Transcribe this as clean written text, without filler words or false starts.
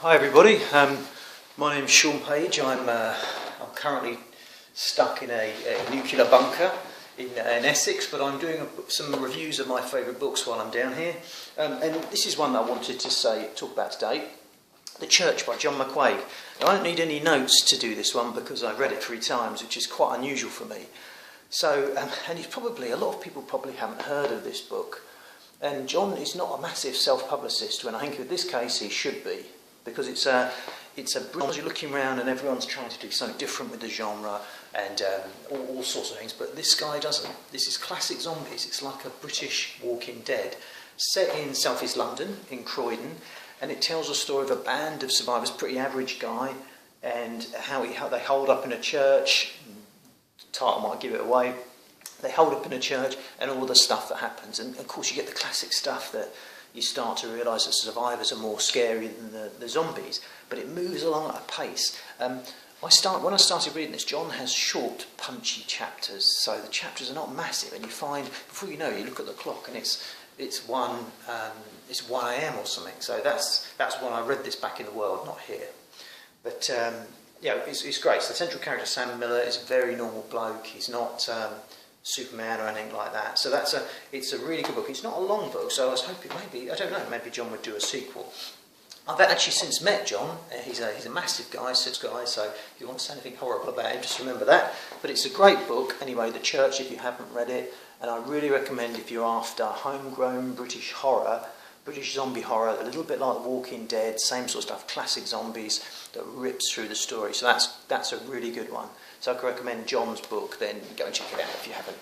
Hi everybody, my name's Sean Page. I'm currently stuck in a nuclear bunker in Essex, but I'm doing some reviews of my favourite books while I'm down here. And this is one that I wanted to talk about today, The Church by John McQuaid. Now, I don't need any notes to do this one because I've read it 3 times, which is quite unusual for me. So, and it's probably, a lot of people probably haven't heard of this book. And John is not a massive self-publicist, when I think in this case he should be, because it's a you're looking around and everyone's trying to do something different with the genre and all sorts of things, but this guy doesn't. This is classic zombies. It's like a British Walking Dead, set in South East London, in Croydon, and it tells a story of a band of survivors, pretty average guy, and how they hold up in a church. The title might give it away. They hold up in a church and all the stuff that happens. And of course you get the classic stuff that you start to realise that survivors are more scary than the zombies. But it moves along at a pace. When I started reading this, John has short, punchy chapters. So the chapters are not massive. And you find, before you know it, you look at the clock and it's 1 a.m. or something. So that's when I read this back in the world, not here. But yeah, it's great. So the central character, Sam Miller, is a very normal bloke. He's not Superman or anything like that. So it's a really good book. It's not a long book, so I was hoping maybe John would do a sequel. I've actually since met John. He's a massive guy, 6 guy, so if you want to say anything horrible about him, just remember that. But it's a great book. Anyway, The Church, if you haven't read it, and I really recommend if you're after homegrown British horror, British zombie horror, a little bit like The Walking Dead, same sort of stuff, classic zombies that rips through the story. So that's a really good one. So I can recommend John's book, then go and check it out if you haven't.